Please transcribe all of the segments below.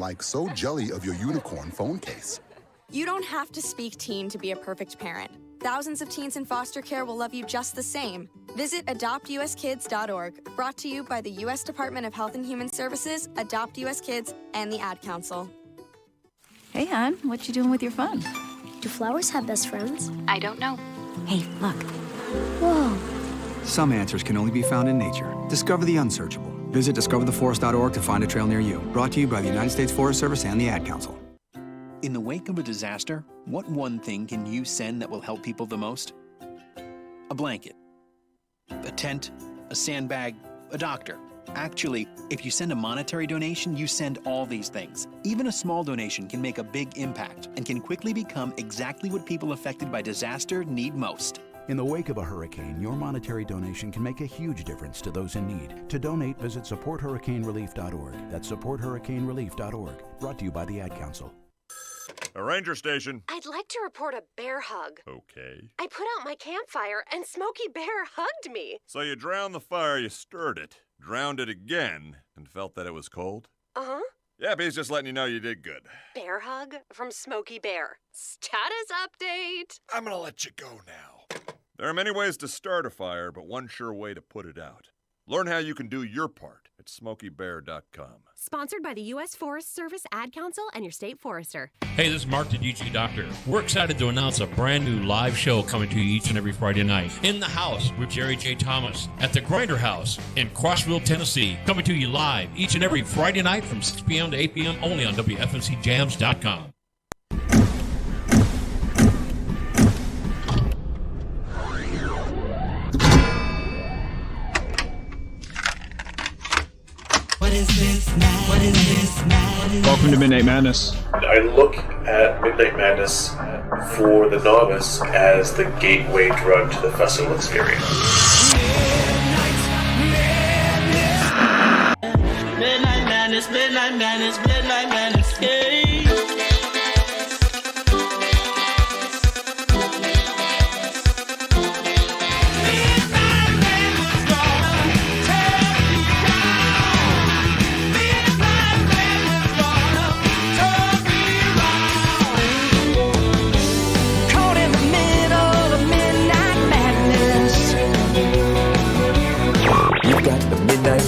like So Jelly of your unicorn phone case. You don't have to speak teen to be a perfect parent. Thousands of teens in foster care will love you just the same. Visit adoptuskids.org, brought to you by the U.S. Department of Health and Human Services, Adopt U.S. Kids, and the Ad Council. Hey, hon, what you doing with your phone? Do flowers have best friends? I don't know. Hey, look. Whoa. Some answers can only be found in nature. Discover the unsearchable. Visit discovertheforest.org to find a trail near you. Brought to you by the United States Forest Service and the Ad Council. In the wake of a disaster, what one thing can you send that will help people the most? A blanket, a tent, a sandbag, a doctor. Actually, if you send a monetary donation, you send all these things. Even a small donation can make a big impact and can quickly become exactly what people affected by disaster need most. In the wake of a hurricane, your monetary donation can make a huge difference to those in need. To donate, visit supporthurricanerelief.org. That's supporthurricanerelief.org. Brought to you by the Ad Council. A ranger station. I'd like to report a bear hug. Okay. I put out my campfire and Smokey Bear hugged me. So you drowned the fire, you stirred it, drowned it again, and felt that it was cold? Uh-huh. Yeah, but he's just letting you know you did good. Bear hug from Smokey Bear. Status update. I'm gonna let you go now. There are many ways to start a fire, but one sure way to put it out. Learn how you can do your part at SmokeyBear.com. Sponsored by the U.S. Forest Service, Ad Council, and your state forester. Hey, this is Mark the DJ Doctor. We're excited to announce a brand new live show coming to you each and every Friday night. In the House with Jerry J. Thomas at the Grinder House in Crossville, Tennessee. Coming to you live each and every Friday night from 6 p.m. to 8 p.m. only on WFNCJams.com. Welcome to Midnight Madness. I look at Midnight Madness for the novice as the gateway drug to the festival experience. Midnight Madness, Midnight Madness, Midnight Madness, yeah.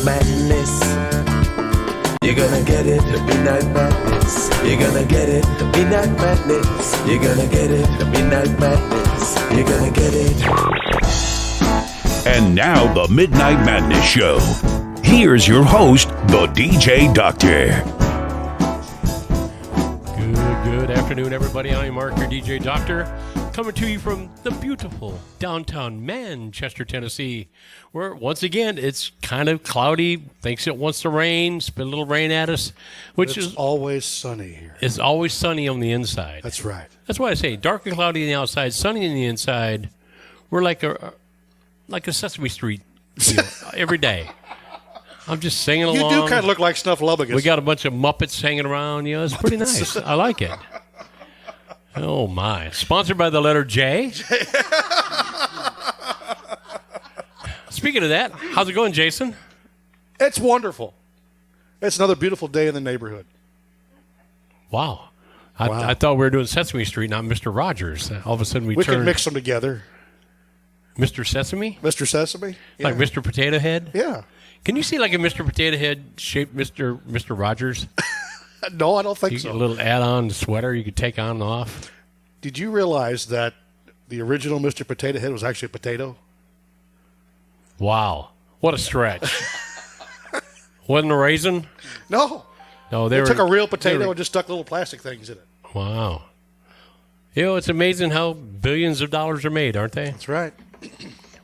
Madness. You're gonna get it, the Midnight Madness. You're gonna get it, the Midnight Madness. You're gonna get it, the Midnight Madness. You're gonna get it. And now the Midnight Madness Show. Here's your host, the DJ Doctor. Good afternoon, everybody. I'm Mark, your DJ Doctor, coming to you from the beautiful downtown Manchester, Tennessee, where, once again, it's kind of cloudy, thinks it wants to rain, spit a little rain at us, which is always sunny here. It's always sunny on the inside. That's right. That's why I say dark and cloudy on the outside, sunny on the inside. We're like a Sesame Street feel every day. I'm just singing along. You do kind of look like Snuffleupagus. We got a bunch of Muppets hanging around. You know, it's pretty nice. I like it. Oh, my. Sponsored by the letter J. Speaking of that, how's it going, Jason? It's wonderful. It's another beautiful day in the neighborhood. Wow. I thought we were doing Sesame Street, not Mr. Rogers. All of a sudden we can mix them together. Mr. Sesame? Mr. Sesame? Yeah. Like Mr. Potato Head? Yeah. Can you see like a Mr. Potato Head shaped Mr. Rogers? No, I don't think so. A little add-on sweater you could take on and off. Did you realize that the original Mr. Potato Head was actually a potato? Wow. What a stretch. Wasn't a raisin? No. No, they took a real potato and just stuck little plastic things in it. Wow. You know, it's amazing how billions of dollars are made, aren't they? That's right.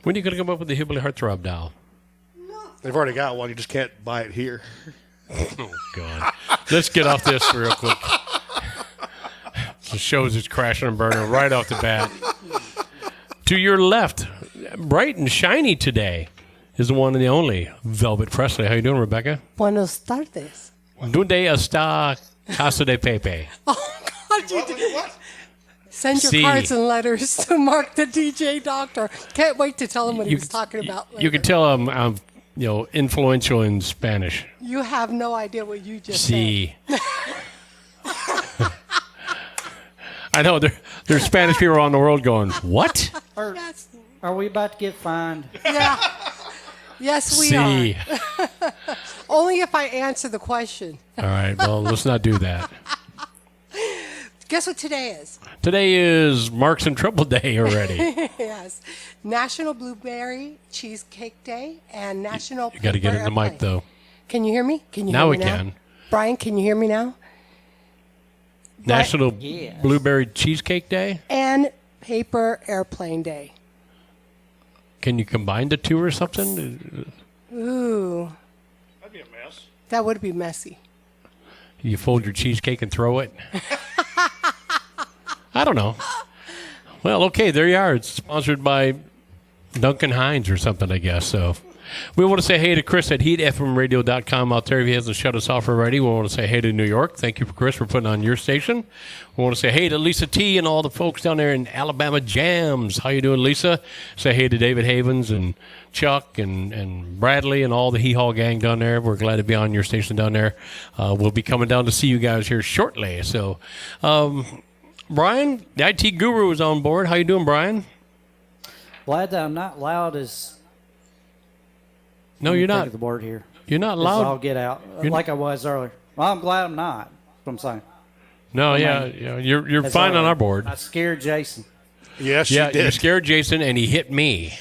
When are you going to come up with the Hillbilly Heartthrob doll? They've already got one. You just can't buy it here. Oh, God. Let's get off this real quick. The show's just crashing and burning right off the bat. To your left, bright and shiny today, is the one and the only Velvet Presley. How you doing, Rebecca? Buenos tardes. Donde está Casa de Pepe? Oh, God, you did. What? Send your cards and letters to Mark the DJ Doctor. Can't wait to tell him what he was talking about later. You can tell I'm influential in Spanish. You have no idea what you just said. I know there's Spanish people around the world going, what? Are we about to get fined? Yeah. Yes, we are. Only if I answer the question. All right, well, let's not do that. Guess what today is? Today is Marks and Trouble Day already. Yes. National Blueberry Cheesecake Day and National You got to get in the mic, though. Can you hear me? Can you now hear me we can. Brian, can you hear me now? National Blueberry Cheesecake Day? And Paper Airplane Day. Can you combine the two or something? Ooh. That'd be a mess. That would be messy. You fold your cheesecake and throw it? I don't know. Well, okay, there you are. It's sponsored by Duncan Hines or something, I guess. So we want to say hey to Chris at heatfmradio.com out there. If he hasn't shut us off already, we want to say hey to New York. Thank you, Chris, for putting on your station. We want to say hey to Lisa T and all the folks down there in Alabama Jams. How you doing, Lisa? Say hey to David Havens and Chuck and Bradley and all the Hee Haw gang down there. We're glad to be on your station down there. We'll be coming down to see you guys here shortly. So, Brian, the IT guru is on board. How you doing, Brian? Glad that I'm not loud as... No, you're not. The board here. You're not This loud. I'll get out like I was earlier. Well, I'm glad I'm not. That's what I'm saying. No, you're fine on our board. I scared Jason. Yes, you did. You scared Jason, and he hit me.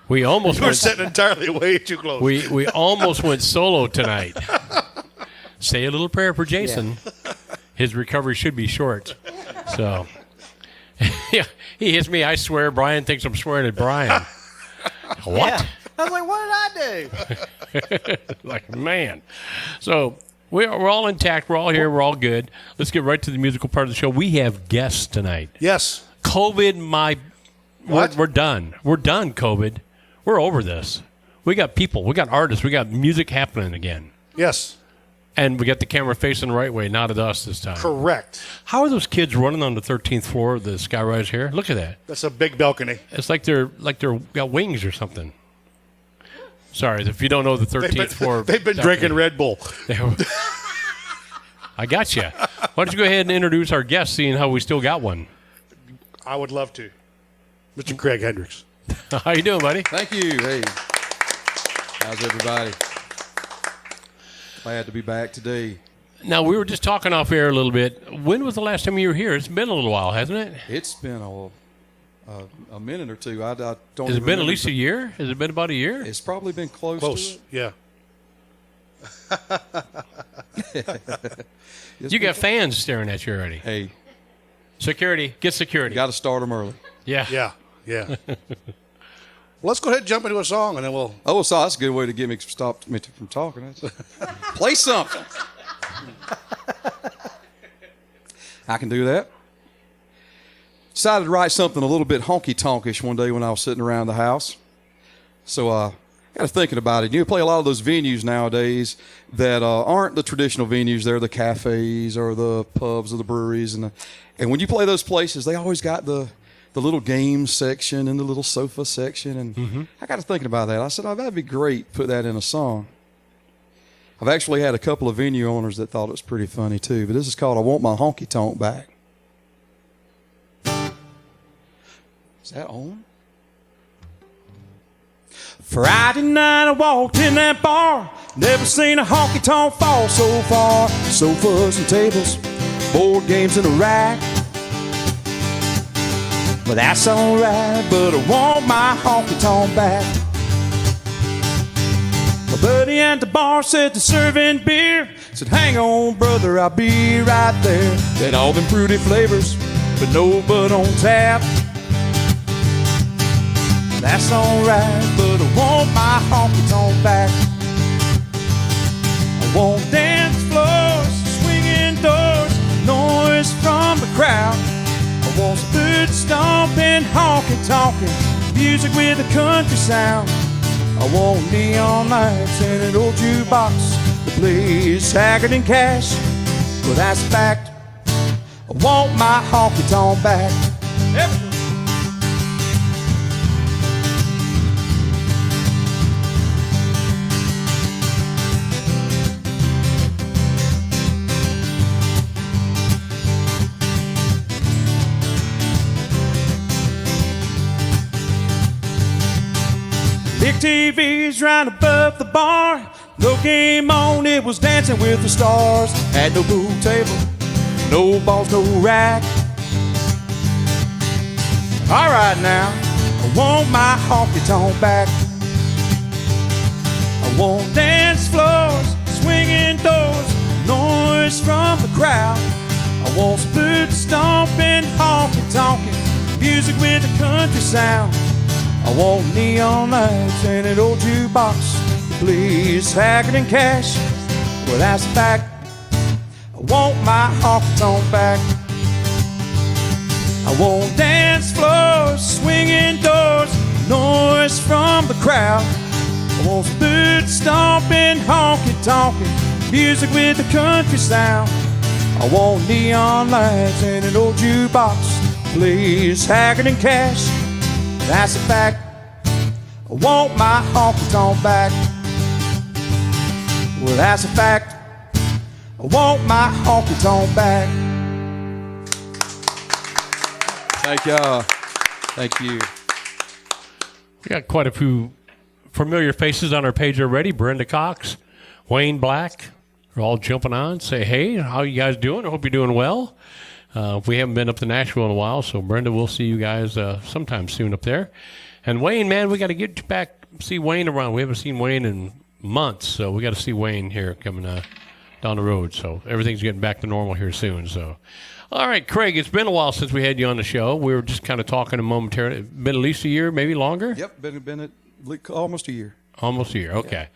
We almost You were sitting entirely way too close. We almost went solo tonight. Say a little prayer for Jason. Yeah. His recovery should be short. So, yeah, he hits me. I swear. Brian thinks I'm swearing at Brian. What? Yeah. I was like, what did I do? Like, man. So we're all intact. We're all here. We're all good. Let's get right to the musical part of the show. We have guests tonight. Yes. COVID, we're done. We're done, COVID. We're over this. We got people. We got artists. We got music happening again. Yes. And we got the camera facing the right way, not at us this time. Correct. How are those kids running on the 13th floor of the skyrise here? Look at that. That's a big balcony. It's like they're got wings or something. Sorry, if you don't know the 13th floor. They've been drinking Red Bull. I got you. Why don't you go ahead and introduce our guest, seeing how we still got one? I would love to. Mr. Craig Hendricks. How you doing, buddy? Thank you. Hey, how's everybody? Glad to be back today. Now, we were just talking off air a little bit. When was the last time you were here? It's been a little while, hasn't it? It's been a minute or two. I don't. Has it been at least a year? Has it been about a year? It's probably been close to it. Yeah. You got fans staring at you already. Hey. Security. Get security. Got to start them early. Yeah. Yeah. Let's go ahead and jump into a song, and then we'll... Oh, so that's a good way to stop me from talking. Play something. I can do that. Decided to write something a little bit honky-tonkish one day when I was sitting around the house. So I got to thinking about it. You play a lot of those venues nowadays that aren't the traditional venues. They're the cafes or the pubs or the breweries. And when you play those places, they always got the little game section and the little sofa section. And I got to thinking about that. I said, oh, that'd be great, put that in a song. I've actually had a couple of venue owners that thought it was pretty funny, too. But this is called I Want My Honky Tonk Back. Is that on? Friday night I walked in that bar. Never seen a honky tonk fall so far. Sofas and tables, board games in a rack. Well, that's alright, but I want my honky tonk back. My buddy at the bar said to serving beer. Said, hang on, brother, I'll be right there. Had all them fruity flavors, but no bud on tap. That's alright, but I want my honky tonk back. I want dance floors, swinging doors, noise from the crowd. I want some food stomping, honky tonkin', music with a country sound. I want neon lights and an old jukebox that plays Haggard and Cash. Well, that's a fact. I want my honky tonk back. TVs right above the bar. No game on, it was Dancing with the Stars. Had no pool table, no balls, no rack. All right now, I want my honky-tonk back. I want dance floors, swinging doors, noise from the crowd. I want boot stomping, honky-tonkin', music with a country sound. I want neon lights and an old jukebox, please, Haggard and Cash. Well, that's a fact. I want my honky-tonk back. I want dance floors, swinging doors, noise from the crowd. I want some boot stomping, honky-tonkin', music with a country sound. I want neon lights and an old jukebox, please, Haggard and Cash. That's a fact. I want my honky-tonk back. Well, that's a fact. I want my honky-tonk back. Thank y'all. Thank you. We got quite a few familiar faces on our page already. Brenda Cox, Wayne Black, are all jumping on. Say, hey, how you guys doing? I hope you're doing well. We haven't been up to Nashville in a while, so Brenda, we'll see you guys sometime soon up there. And Wayne, man, we got to get back, see Wayne around. We haven't seen Wayne in months, so we got to see Wayne here coming down the road. So everything's getting back to normal here soon. So, all right, Craig, it's been a while since we had you on the show. We were just kind of talking a momentarily. Been at least a year, maybe longer? Yep, been almost a year. Almost a year, okay.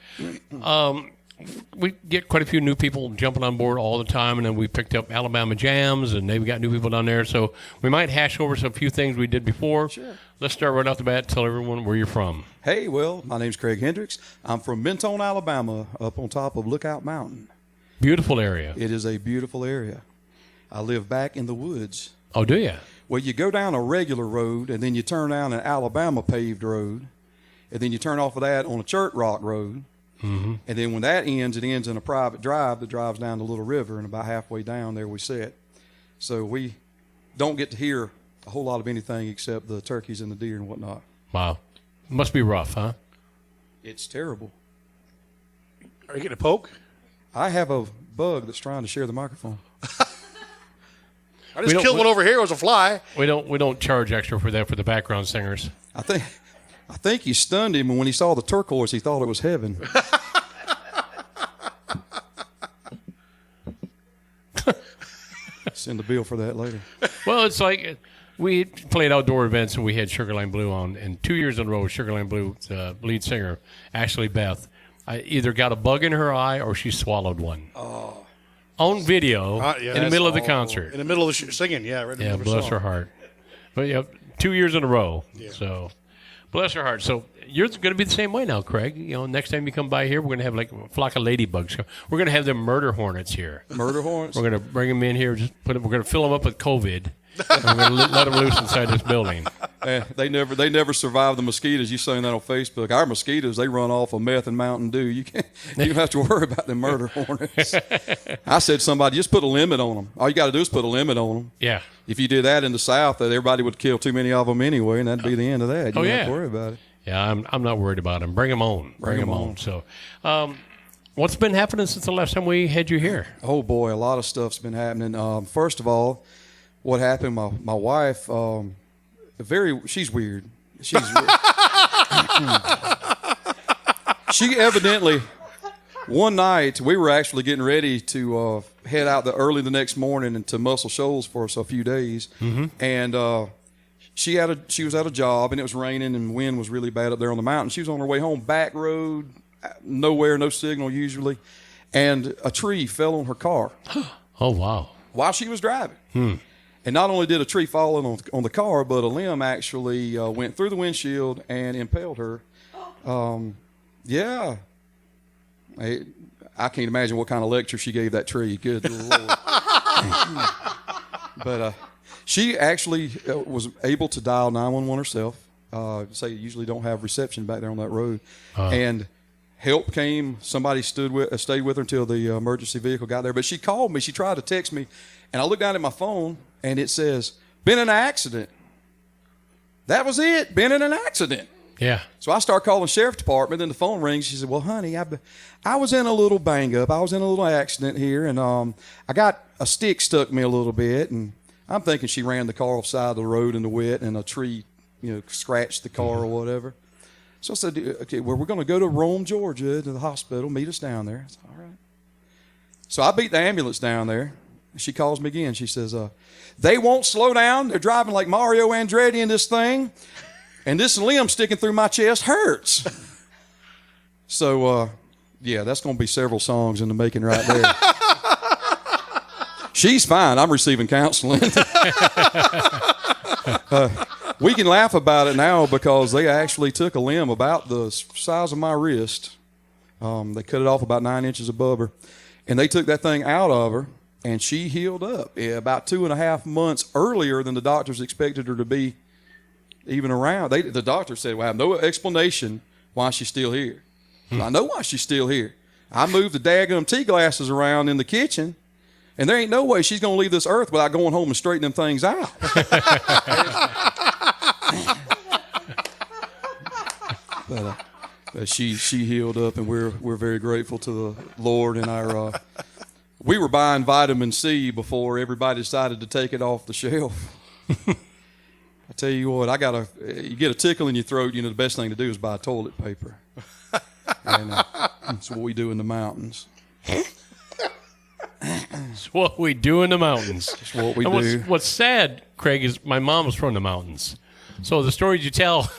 We get quite a few new people jumping on board all the time, and then we picked up Alabama Jams, and they've got new people down there. So we might hash over some few things we did before. Sure. Let's start right off the bat. Tell everyone where you're from. Hey, well, my name's Craig Hendricks. I'm from Mentone, Alabama, up on top of Lookout Mountain. Beautiful area. It is a beautiful area. I live back in the woods. Oh, do you? Well, you go down a regular road, and then you turn down an Alabama paved road, and then you turn off of that on a chert rock road. Mm-hmm. And then when that ends, it ends in a private drive that drives down the little river, and about halfway down there we sit. So we don't get to hear a whole lot of anything except the turkeys and the deer and whatnot. Wow. Must be rough, huh? It's terrible. Are you getting a poke? I have a bug that's trying to share the microphone. I just killed one over here. It was a fly. We don't charge extra for that for the background singers. I think he stunned him, and when he saw the turquoise, he thought it was heaven. Send the bill for that later. Well, it's like we played outdoor events, and we had Sugarland Blue on, and 2 years in a row, Sugarland Blue, the lead singer, Ashley Beth, I either got a bug in her eye or she swallowed one. Oh. On video in the middle of the concert. In the middle of the singing, yeah. Right. Yeah, bless her heart. But yeah, 2 years in a row. Yeah. So bless her heart. So you're going to be the same way now, Craig. You know, next time you come by here, we're going to have like a flock of ladybugs. We're going to have them murder hornets here. Murder hornets? We're going to bring them in here. We're going to fill them up with COVID. And we're going to let them loose inside this building. They never survive the mosquitoes. You saying that on Facebook? Our mosquitoes, they run off of meth and Mountain Dew. You don't have to worry about them murder hornets. I said somebody just put a limit on them. All you got to do is put a limit on them. Yeah. If you did that in the South, that everybody would kill too many of them anyway, and that'd be the end of that. You don't have to worry about it. Yeah, I'm not worried about them. Bring them on. Bring them on. So, what's been happening since the last time we had you here? Oh boy, a lot of stuff's been happening. First of all, what happened? My wife, she's weird. She evidently, one night we were actually getting ready to head out early the next morning into Muscle Shoals for a few days, and she was at a job, and it was raining and wind was really bad up there on the mountain. She was on her way home, back road, nowhere, no signal usually, and a tree fell on her car. Oh wow! While she was driving. And not only did a tree fall on the car, but a limb actually went through the windshield and impaled her. Yeah. I can't imagine what kind of lecture she gave that tree. Good Lord. But she actually was able to dial 911 herself. Say you usually don't have reception back there on that road. And help came. Somebody stayed with her until the emergency vehicle got there. But she called me. She tried to text me. And I looked down at my phone, and it says, been in an accident. That was it. Been in an accident. Yeah. So I start calling the sheriff's department, and the phone rings. She said, well, honey, I was in a little bang up. I was in a little accident here, and I got a stick stuck me a little bit, and I'm thinking she ran the car off the side of the road in the wet, and a tree, scratched the car or whatever. So I said, okay, well, we're going to go to Rome, Georgia, to the hospital. Meet us down there. I said, all right. So I beat the ambulance down there. She calls me again. She says, they won't slow down. They're driving like Mario Andretti in this thing. And this limb sticking through my chest hurts. So, yeah, that's going to be several songs in the making right there. She's fine. I'm receiving counseling. We can laugh about it now because they actually took a limb about the size of my wrist. They cut it off about 9 inches above her. And they took that thing out of her, and she healed up about 2.5 months earlier than the doctors expected her to be even around. The doctor said, well, I have no explanation why she's still here. I know why she's still here. I moved the daggum tea glasses around in the kitchen, and there ain't no way she's going to leave this earth without going home and straightening them things out. But she healed up, and we're very grateful to the Lord. And our we were buying vitamin C before everybody decided to take it off the shelf. I tell you what, you get a tickle in your throat, the best thing to do is buy toilet paper. And that's what we do in the mountains. It's what we do in the mountains. It's what we do. What's sad, Craig, is my mom was from the mountains. So the stories you tell,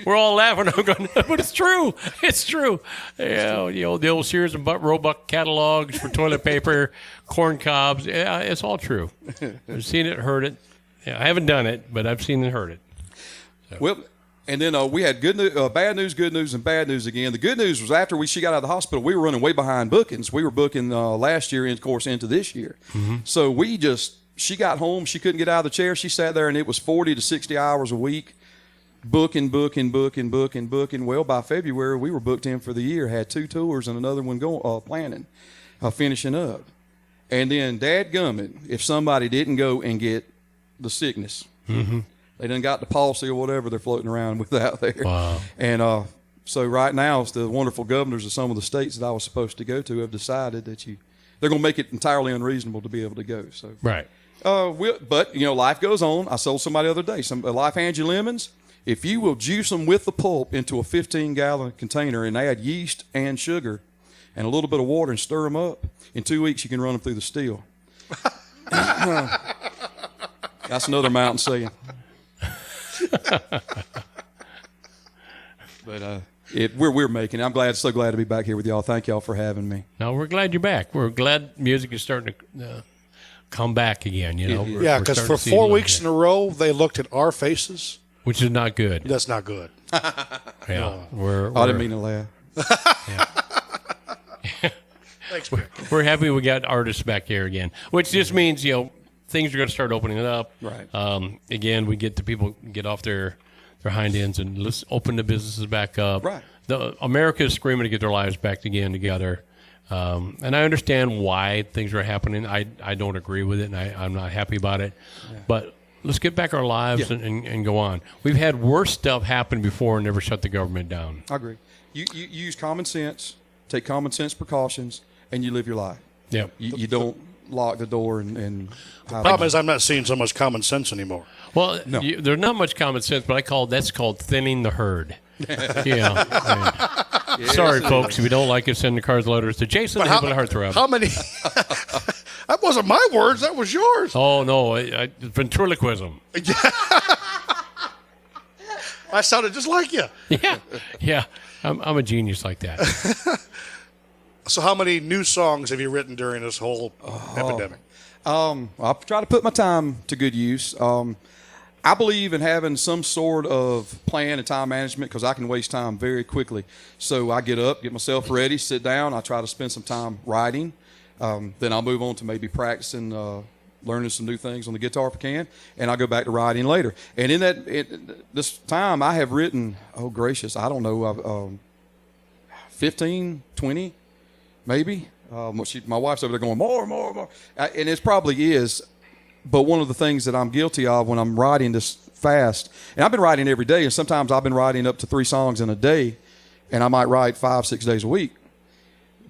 we're all laughing. I'm going, but it's true. It's true. Yeah, the old Sears and Roebuck catalogs for toilet paper, corn cobs. Yeah, it's all true. I've seen it, heard it. Yeah, I haven't done it, but I've seen and heard it. So. Well, and then we had good news, bad news, good news, and bad news again. The good news was after she got out of the hospital, we were running way behind bookings. We were booking last year, and of course, into this year. Mm-hmm. So she got home. She couldn't get out of the chair. She sat there, and it was 40 to 60 hours a week, booking. Well, by February, we were booked in for the year, had 2 tours and another one planning, finishing up. And then, dadgummit, if somebody didn't go and get the sickness. Mm-hmm. They done got the palsy or whatever they're floating around with out there. Wow. And so right now, it's the wonderful governors of some of the states that I was supposed to go to have decided that they're going to make it entirely unreasonable to be able to go. So right. But life goes on. I sold somebody the other day. Life hands you lemons. If you will juice them with the pulp into a 15-gallon container and add yeast and sugar and a little bit of water and stir them up, in 2 weeks you can run them through the still. That's another mountain saying. But we're making it. I'm so glad to be back here with y'all. Thank y'all for having me. No, we're glad you're back. We're glad music is starting to come back again. Yeah, because for 4 weeks in a row they looked at our faces, which is not good. That's not good. Yeah, I didn't mean to laugh. Thanks, we're happy we got artists back here again, which just means things are going to start opening up. Right. Again, we get the people get off their hind ends and let's open the businesses back up. Right. America is screaming to get their lives back again together. And I understand why things are happening. I don't agree with it, and I'm not happy about it. Yeah. But let's get back our lives and go on. We've had worse stuff happen before and never shut the government down. I agree. You use common sense, take common sense precautions, and you live your life. Yeah. You don't lock the door and the problem is I'm not seeing so much common sense anymore. Well, there's not much common sense, but that's called thinning the herd. Sorry, folks, if you don't like it, send the cards, letters to Jason at Heartthrob. How many? That wasn't my words. That was yours. Oh, no. Ventriloquism. I sounded just like you. Yeah. I'm a genius like that. So how many new songs have you written during this whole epidemic? I'll try to put my time to good use. I believe in having some sort of plan and time management because I can waste time very quickly. So I get up, get myself ready, sit down. I try to spend some time writing. Then I'll move on to maybe practicing, learning some new things on the guitar if I can, and I'll go back to writing later. And in this time, I have written, oh gracious, I don't know, 15, 20, maybe. My wife's over there going, more. And it probably is. But one of the things that I'm guilty of when I'm writing this fast. And I've been writing every day, and sometimes I've been writing up to 3 songs in a day, and I might write 5-6 days a week.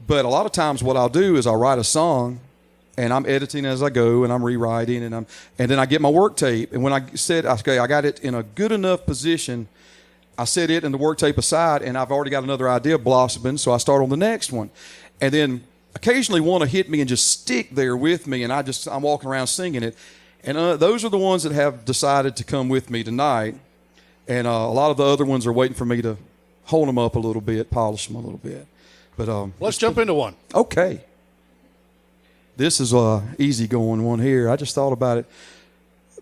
But a lot of times what I'll do is I'll write a song, and I'm editing as I go, and I'm rewriting, and then I get my work tape. And when I got it in a good enough position, I set it and the work tape aside, and I've already got another idea blossoming, so I start on the next one. And then occasionally one will hit me and just stick there with me, and I'm walking around singing it. And those are the ones that have decided to come with me tonight. And a lot of the other ones are waiting for me to hold them up a little bit, polish them a little bit. But let's jump into one. Okay. This is an easy-going one here. I just thought about it.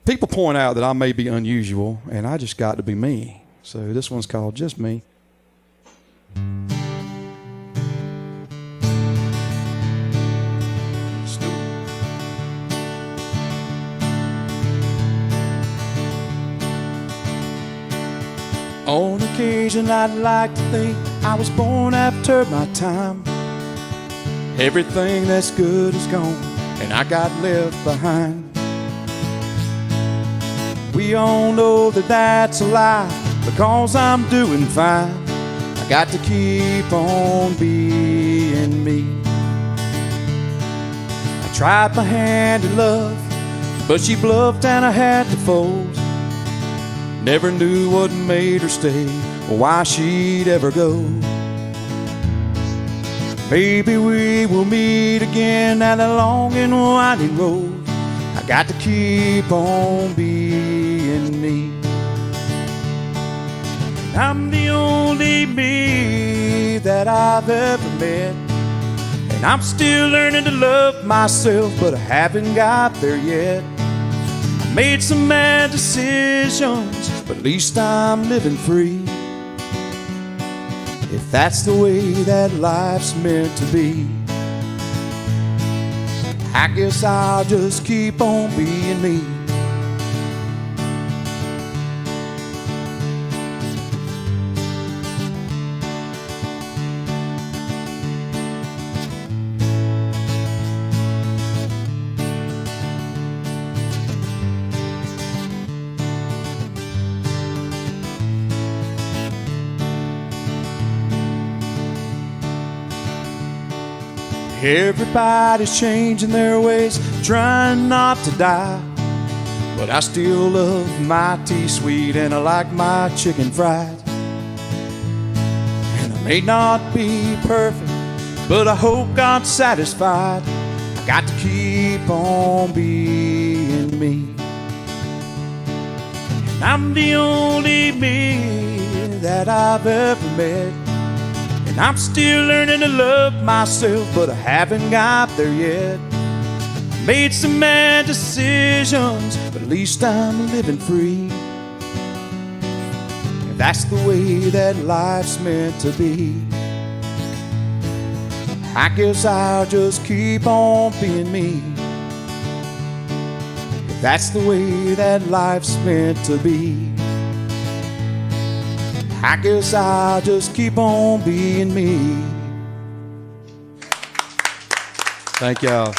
People point out that I may be unusual, and I just got to be me. So this one's called Just Me. On occasion, I'd like to think I was born after my time. Everything that's good is gone, and I got left behind. We all know that that's a lie, because I'm doing fine. I got to keep on being me. I tried my hand at love, but she bluffed and I had to fold. Never knew what made her stay or why she'd ever go. Maybe we will meet again at a long and winding road. I got to keep on being me. And I'm the only me that I've ever met. And I'm still learning to love myself, but I haven't got there yet. I made some bad decisions, but at least I'm living free. If that's the way that life's meant to be, I guess I'll just keep on being me. Everybody's changing their ways, trying not to die. But I still love my tea sweet, and I like my chicken fried. And I may not be perfect, but I hope God's satisfied. I got to keep on being me. And I'm the only me that I've ever met. And I'm still learning to love myself, but I haven't got there yet. I made some bad decisions, but at least I'm living free. And that's the way that life's meant to be. I guess I'll just keep on being me. If that's the way that life's meant to be, I guess I'll just keep on being me. Thank y'all.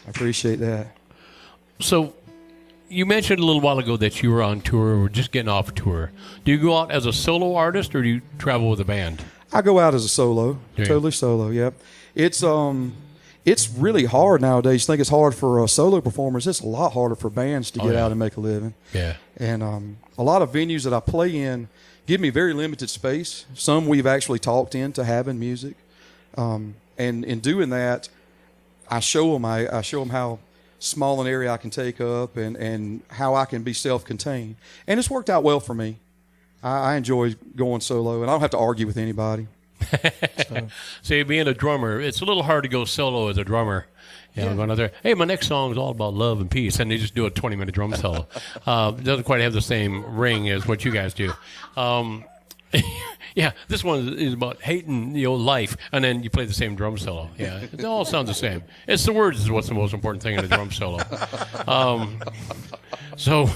I appreciate that. So, you mentioned a little while ago that you were on tour or just getting off tour. Do you go out as a solo artist or do you travel with a band? I go out as a solo, totally solo. Yep. It's really hard nowadays. You think it's hard for solo performers? It's a lot harder for bands to get out and make a living. Yeah. And a lot of venues that I play in give me very limited space. Some we've actually talked into having music, and in doing that, I show them how small an area I can take up and how I can be self-contained. And it's worked out well for me. I enjoy going solo, and I don't have to argue with anybody. See, being a drummer, it's a little hard to go solo as a drummer. You know, going out there, hey, my next song is all about love and peace, and they just do a 20-minute drum solo. It doesn't quite have the same ring as what you guys do. Yeah, this one is about hating life, and then you play the same drum solo. Yeah, it all sounds the same. It's the words is what's the most important thing in a drum solo. So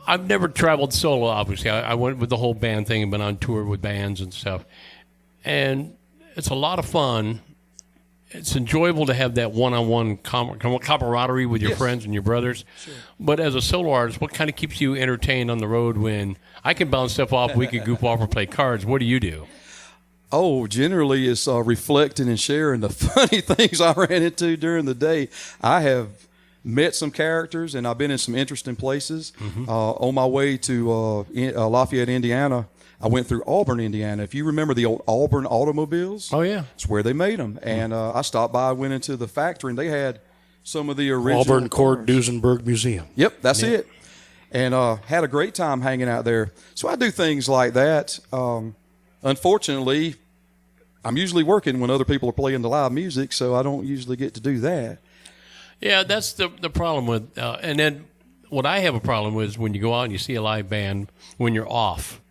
I've never traveled solo, obviously. I went with the whole band thing and been on tour with bands and stuff. And it's a lot of fun. it's enjoyable to have that one-on-one camaraderie with your friends and your brothers. Sure. But as a solo artist, what kind of keeps you entertained on the road when I can bounce stuff off, we can goof off or play cards? What do you do? Oh, generally it's reflecting and sharing the funny things I ran into during the day. I have met some characters, and I've been in some interesting places. On my way to Lafayette, Indiana, I went through Auburn, Indiana. If you remember the old Auburn automobiles, oh yeah, it's where they made them. And I stopped by, went into the factory, and they had some of the original Auburn Court Duesenberg Museum. Yep, that's it. And had a great time hanging out there. So I do things like that. Unfortunately, I'm usually working when other people are playing the live music, so I don't usually get to do that. Yeah, that's the problem with, and then what I have a problem with is when you go out and you see a live band when you're off,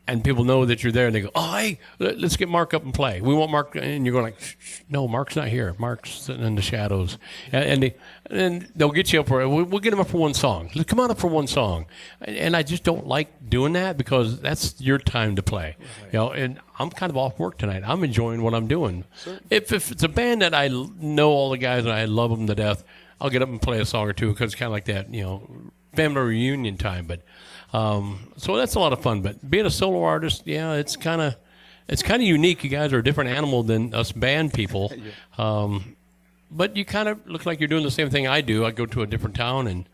and people know that you're there, and they go, "Oh, hey, let's get Mark up and play. We want Mark," and you're going like, "No, Mark's not here. Mark's sitting in the shadows," and they'll get you up for it. We'll get him up for one song. Come on up for one song, and I just don't like doing that because that's your time to play, you know. And I'm kind of off work tonight. I'm enjoying what I'm doing. Sure. If it's a band that I know all the guys and I love them to death, I'll get up and play a song or two because it's kind of like that, you know, family reunion time. But so that's a lot of fun. But being a solo artist, yeah, it's kind of unique. You guys are a different animal than us band people. But you kind of look like you're doing the same thing I do. I go to a different town, and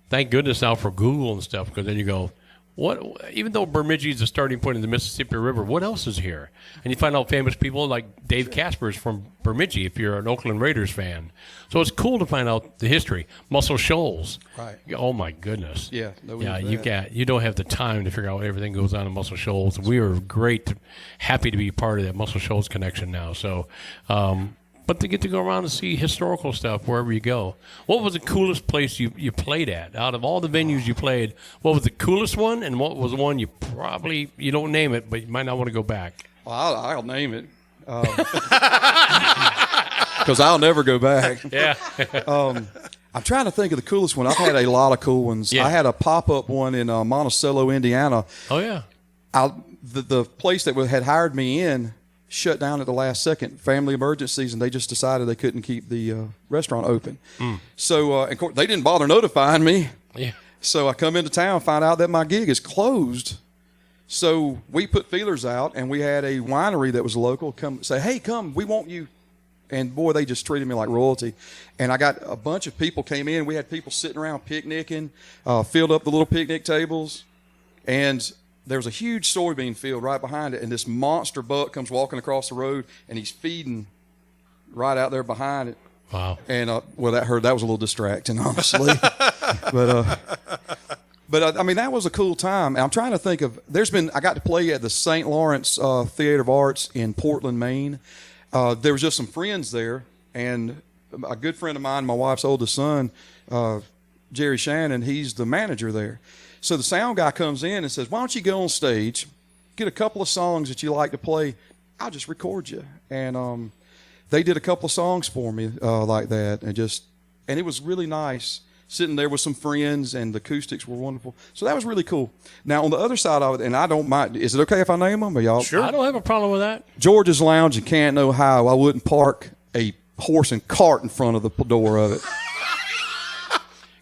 thank goodness now for Google and stuff, because then you go, what? Even though Bemidji is the starting point of the Mississippi River, what else is here? And you find out famous people like Dave Casper is from Bemidji if you're an Oakland Raiders fan. So it's cool to find out the history. Muscle Shoals. Right. Oh, my goodness. Yeah. You don't have the time to figure out what everything goes on in Muscle Shoals. We are happy to be part of that Muscle Shoals connection now. So, but to get to go around and see historical stuff wherever you go. What was the coolest place you played at? Out of all the venues you played, what was the coolest one, and what was the one you don't name it, but you might not want to go back? Well, I'll name it. Because I'll never go back. Yeah. I'm trying to think of the coolest one. I've had a lot of cool ones. Yeah. I had a pop-up one in Monticello, Indiana. Oh, yeah. The place that had hired me in shut down at the last second, family emergencies, and they just decided they couldn't keep the restaurant open. So, of course, they didn't bother notifying me. Yeah. So I come into town, find out that my gig is closed. So we put feelers out, and we had a winery that was local come say, "Hey, come, we want you." And boy, they just treated me like royalty. And I got a bunch of people came in. We had people sitting around picnicking, filled up the little picnic tables, and there was a huge soybean field right behind it, and this monster buck comes walking across the road, and he's feeding right out there behind it. Wow. And, that was a little distracting, honestly. But I mean, that was a cool time. And I'm trying to think of, I got to play at the St. Lawrence Theater of Arts in Portland, Maine. There was just some friends there, and a good friend of mine, my wife's oldest son, Jerry Shannon, he's the manager there. So the sound guy comes in and says, "Why don't you go on stage, get a couple of songs that you like to play, I'll just record you." And they did a couple of songs for me like that, and it was really nice sitting there with some friends, and the acoustics were wonderful. So that was really cool. Now, on the other side of it, and I don't mind, is it okay if I name them? Or y'all? Sure. I don't have a problem with that. George's Lounge in Canton, Ohio. I wouldn't park a horse and cart in front of the door of it.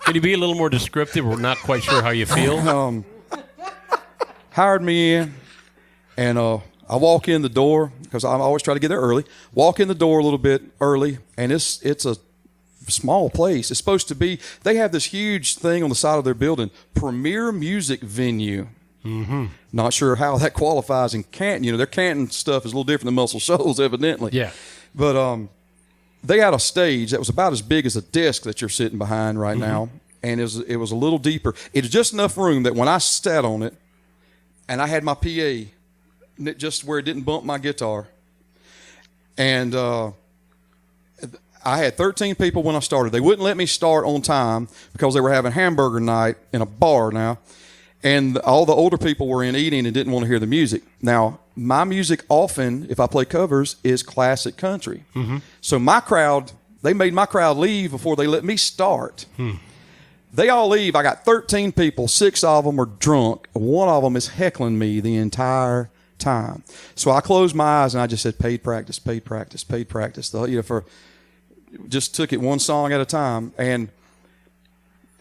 Can you be a little more descriptive? We're not quite sure how you feel. Hired me in, and I walk in the door, because I always try to get there early. Walk in the door a little bit early, and it's a small place. It's supposed to be, they have this huge thing on the side of their building, Premier Music Venue. Mm-hmm. Not sure how that qualifies in Canton. Their Canton stuff is a little different than Muscle Shoals, evidently. Yeah. But they had a stage that was about as big as a desk that you're sitting behind right now, and it was a little deeper. It was just enough room that when I sat on it, and I had my PA just where it didn't bump my guitar, and I had 13 people when I started. They wouldn't let me start on time because they were having hamburger night in a bar now, and all the older people were in eating and didn't want to hear the music. Now, my music often, if I play covers, is classic country. Mm-hmm. So they made my crowd leave before they let me start. Hmm. They all leave. I got 13 people. 6 of them are drunk. One of them is heckling me the entire time. So I closed my eyes and I just said, paid practice, paid practice, paid practice. Just took it one song at a time. And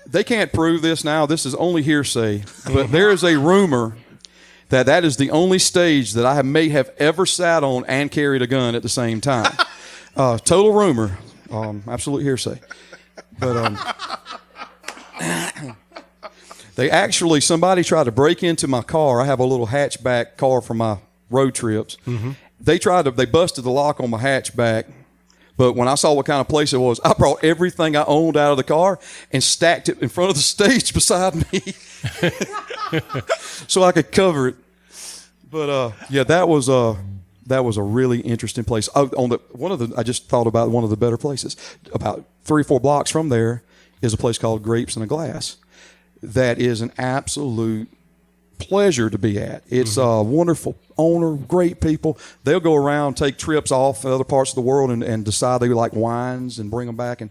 they can't prove this now. This is only hearsay. But there is a rumor that is the only stage that I may have ever sat on and carried a gun at the same time. Total rumor. Absolute hearsay. But somebody tried to break into my car. I have a little hatchback car for my road trips. Mm-hmm. They busted the lock on my hatchback. But when I saw what kind of place it was, I brought everything I owned out of the car and stacked it in front of the stage beside me so I could cover it. But that was a really interesting place. I just thought about one of the better places. About 3 or 4 blocks from there is a place called Grapes in a Glass. That is an absolute pleasure to be at. It's a wonderful owner, great people. They'll go around, take trips off in other parts of the world and decide they like wines and bring them back. And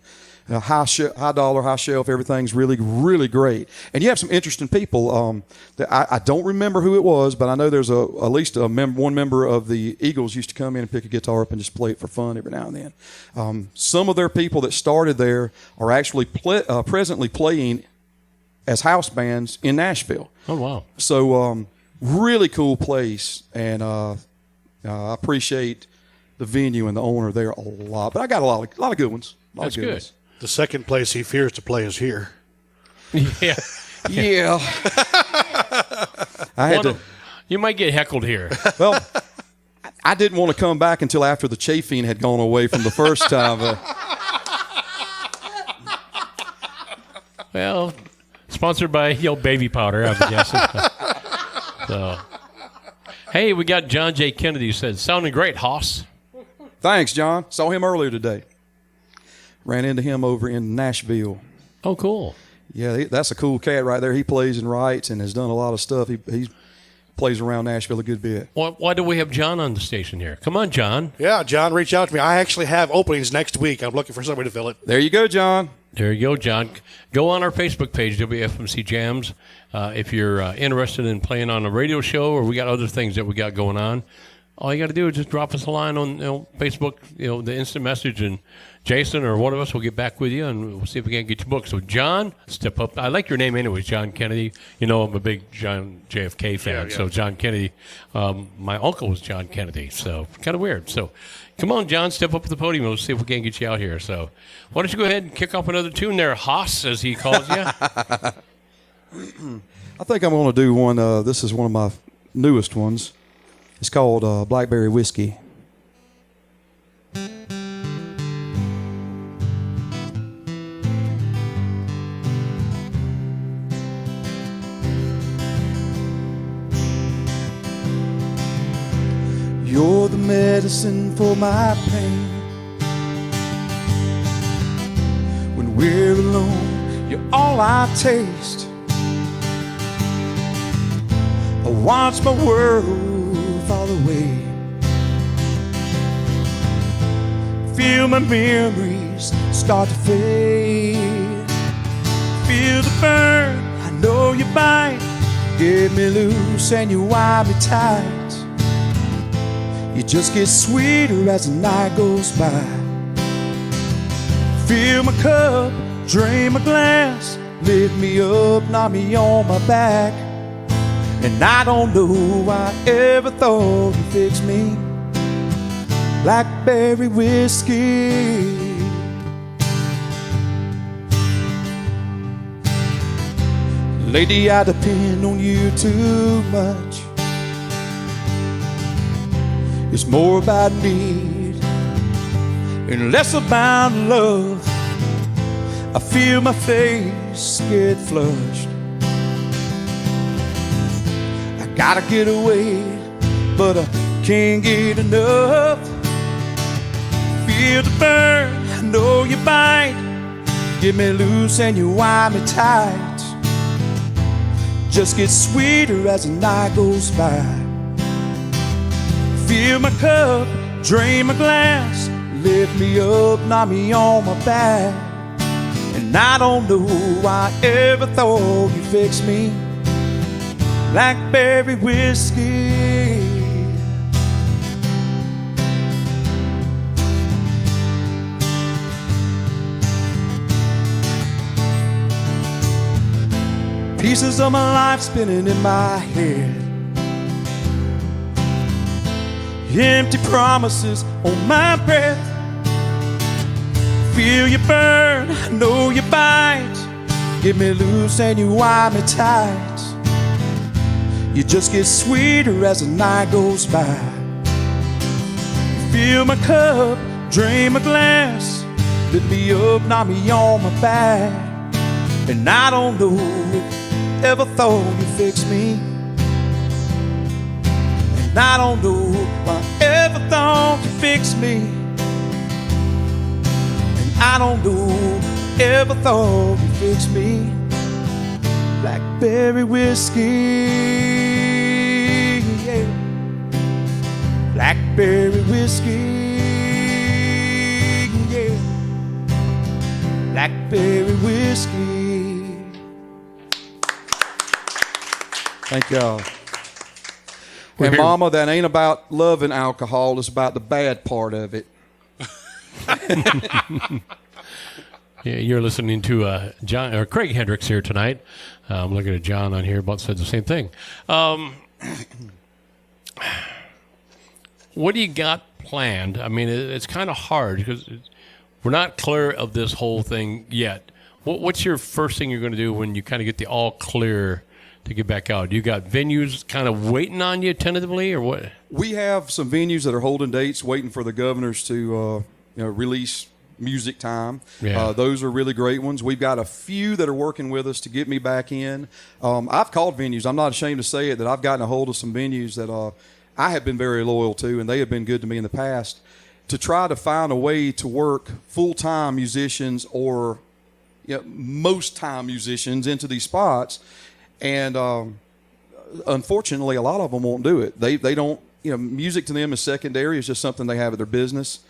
high dollar, high shelf, everything's really, really great. And you have some interesting people. I don't remember who it was, but I know there's at least one member of the Eagles used to come in and pick a guitar up and just play it for fun every now and then. Some of their people that started there are actually presently playing as house bands in Nashville. Oh, wow. So really cool place, and I appreciate the venue and the owner there a lot. But I got a lot of good ones. That's good. Ones. The second place he fears to play is here. Yeah. Yeah. You might get heckled here. Well, I didn't want to come back until after the chafing had gone away from the first time. Well, sponsored by Baby Powder, I'm guessing. So, hey, we got John J. Kennedy who said, sounding great, Hoss. Thanks, John. Saw him earlier today. Ran into him over in Nashville. Oh, cool. Yeah, that's a cool cat right there. He plays and writes and has done a lot of stuff. He plays around Nashville a good bit. Why do we have John on the station here? Come on, John. Yeah, John, reach out to me. I actually have openings next week. I'm looking for somebody to fill it. There you go, John. There you go, John. Go on our Facebook page, WFMC Jams. If you're interested in playing on a radio show or we got other things that we got going on, all you got to do is just drop us a line on Facebook, the instant message, and Jason or one of us will get back with you, and we'll see if we can get you booked. So, John, step up. I like your name anyways, John Kennedy. I'm a big John JFK fan, So John Kennedy. My uncle was John Kennedy, so kind of weird. So, come on, John, step up to the podium. We'll see if we can get you out here. So, why don't you go ahead and kick off another tune there, Hoss, as he calls you. I think I'm going to do one. This is one of my newest ones. It's called Blackberry Whiskey. You're the medicine for my pain. When we're alone, you're all I taste. I watch my world fall away. Feel my memories start to fade. Feel the burn, I know you bite. Get me loose and you wind me tight. You just get sweeter as the night goes by. Fill my cup, drain my glass. Lift me up, knock me on my back. And I don't know why I ever thought you'd fix me. Blackberry whiskey. Lady, I depend on you too much. It's more about need and less about love. I feel my face get flushed. I gotta get away, but I can't get enough. Feel the burn, I know you bite. Get me loose and you wind me tight. Just get sweeter as the night goes by. Fill my cup, drain my glass. Lift me up, knock me on my back. And I don't know why I ever thought you'd fix me. Blackberry whiskey. Pieces of my life spinning in my head. Empty promises on my breath. Feel you burn, I know you bite. Get me loose and you wind me tight. You just get sweeter as the night goes by. Fill my cup, drain my glass. Lift me up, knock me on my back. And I don't know if you ever thought you'd fix me. And I don't know if I ever thought you'd fix me. And I don't know if you ever thought you'd fix me. Blackberry whiskey, yeah. Blackberry whiskey, yeah. Blackberry whiskey. Thank y'all. And Mama, that ain't about loving alcohol. It's about the bad part of it. Yeah, you're listening to John or Craig Hendricks here tonight. I'm looking at John on here. Both said the same thing. What do you got planned? I mean, it's kind of hard because we're not clear of this whole thing yet. What's your first thing you're going to do when you kind of get the all clear to get back out? You got venues kind of waiting on you tentatively, or what? We have some venues that are holding dates, waiting for the governors to release music time. Yeah. Those are really great ones. We've got a few that are working with us to get me back in. I've called venues. I'm not ashamed to say it, that I've gotten a hold of some venues that I have been very loyal to, and they have been good to me in the past, to try to find a way to work full-time musicians or most-time musicians into these spots. And unfortunately, a lot of them won't do it. They don't, music to them is secondary. It's just something they have at their business.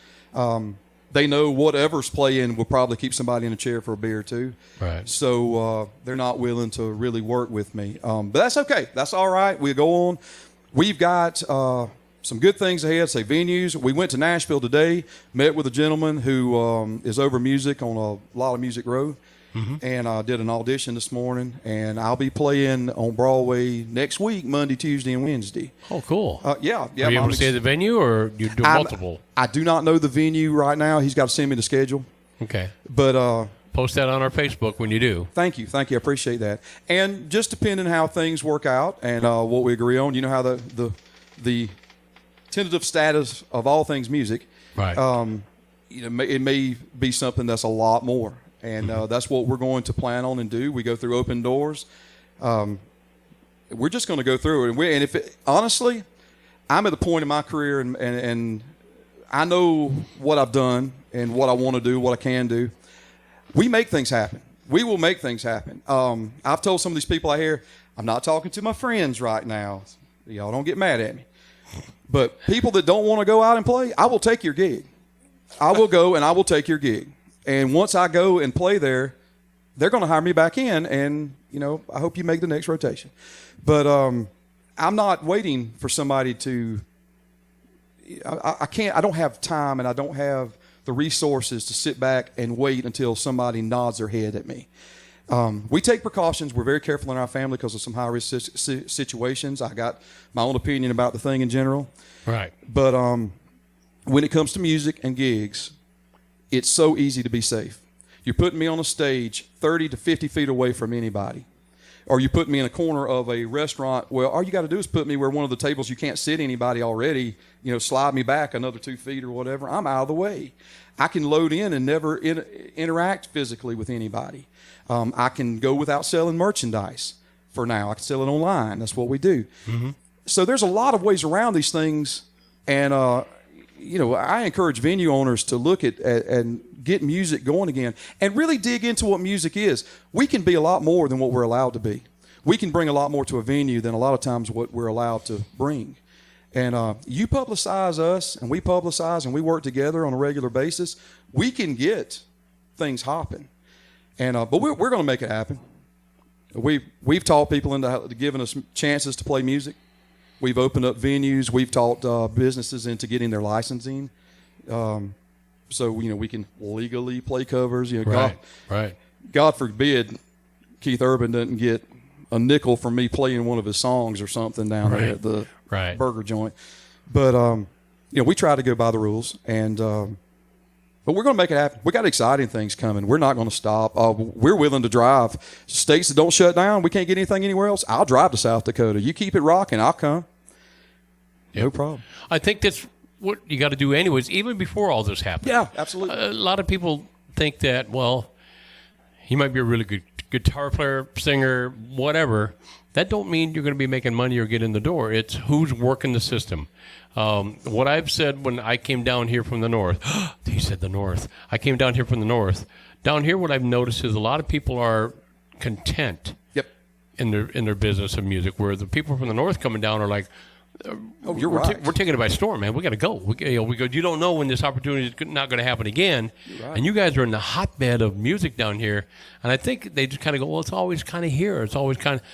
They know whatever's playing will probably keep somebody in a chair for a beer or two. Right. So they're not willing to really work with me. But that's okay. That's all right. We go on. We've got some good things ahead, say venues. We went to Nashville today, met with a gentleman who is over music on a lot of Music Row. Mm-hmm. And did an audition this morning, and I'll be playing on Broadway next week, Monday, Tuesday, and Wednesday. Oh, cool. Yeah. Are you able to say the venue, or you do multiple? I do not know the venue right now. He's got to send me the schedule. Okay. But post that on our Facebook when you do. Thank you. I appreciate that. And just depending how things work out and what we agree on, you know how the tentative status of all things music. Right. It may be something that's a lot more. And that's what we're going to plan on and do. We go through open doors. We're just going to go through it. Honestly, I'm at the point in my career, and I know what I've done and what I want to do, what I can do. We make things happen. We will make things happen. I've told some of these people out here, I'm not talking to my friends right now. Y'all don't get mad at me. But people that don't want to go out and play, I will take your gig. I will go and I will take your gig. And once I go and play there, they're going to hire me back in, and I hope you make the next rotation. But I'm not waiting for somebody to. I can't. I don't have time, and I don't have the resources to sit back and wait until somebody nods their head at me. We take precautions. We're very careful in our family because of some high-risk situations. I got my own opinion about the thing in general. Right. But when it comes to music and gigs, it's so easy to be safe. You're putting me on a stage 30 to 50 feet away from anybody. Or you put me in a corner of a restaurant. Well, all you got to do is put me where one of the tables you can't sit anybody already, slide me back another 2 feet or whatever. I'm out of the way. I can load in and never interact physically with anybody. I can go without selling merchandise for now. I can sell it online. That's what we do. Mm-hmm. So there's a lot of ways around these things. And, I encourage venue owners to look at and get music going again and really dig into what music is. We can be a lot more than what we're allowed to be. We can bring a lot more to a venue than a lot of times what we're allowed to bring. And you publicize us, and we publicize, and we work together on a regular basis. We can get things hopping. And but we're going to make it happen. We've taught people into giving us chances to play music. We've opened up venues. We've taught businesses into getting their licensing, so we can legally play covers. Right. God forbid Keith Urban doesn't get a nickel from me playing one of his songs or something down there at the burger joint. But we try to go by the rules, and but we're going to make it happen. We got exciting things coming. We're not going to stop. We're willing to drive. States that don't shut down, we can't get anything anywhere else. I'll drive to South Dakota. You keep it rocking, I'll come. No problem. I think that's what you got to do anyways, even before all this happened. Yeah, absolutely. A lot of people think that, well, he might be a really good guitar player, singer, whatever. That don't mean you're going to be making money or get in the door. It's who's working the system. What I've said when I came down here from the north, he said the north. I came down here from the north. Down here, what I've noticed is a lot of people are content in their business of music, where the people from the north coming down are like, you're right. We're taking it by storm, man. We got to go. We go. You don't know when this opportunity is not going to happen again. Right. And you guys are in the hotbed of music down here. And I think they just kind of go, well, it's always kind of here. It's always kind of.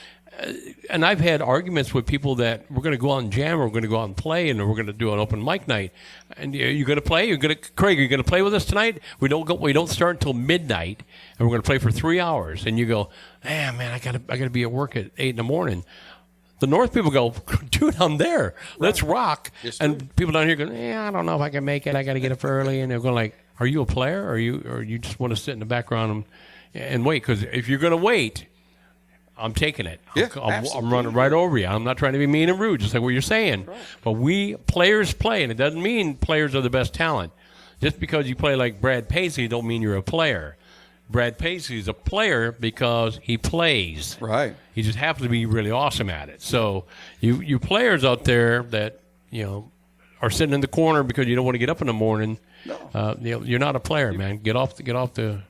And I've had arguments with people that we're going to go out and jam, or we're going to go out and play, and we're going to do an open mic night. And you're going to play. Craig, are you going to play with us tonight? We don't start until midnight, and we're going to play for 3 hours. And you go, man, I got to be at work at 8 a.m. The North people go, dude, I'm there. Let's rock. Yes, and people down here go, I don't know if I can make it. I got to get up early. And they're going like, are you a player, or you just want to sit in the background and wait? Because if you're going to wait, I'm taking it. Yeah, I'm running right over you. I'm not trying to be mean and rude, just like what you're saying. Right. But players play, and it doesn't mean players are the best talent. Just because you play like Brad Paisley don't mean you're a player. Brad Paisley is a player because he plays. Right. He just happens to be really awesome at it. So you players out there that are sitting in the corner because you don't want to get up in the morning, you're not a player, man. Get off the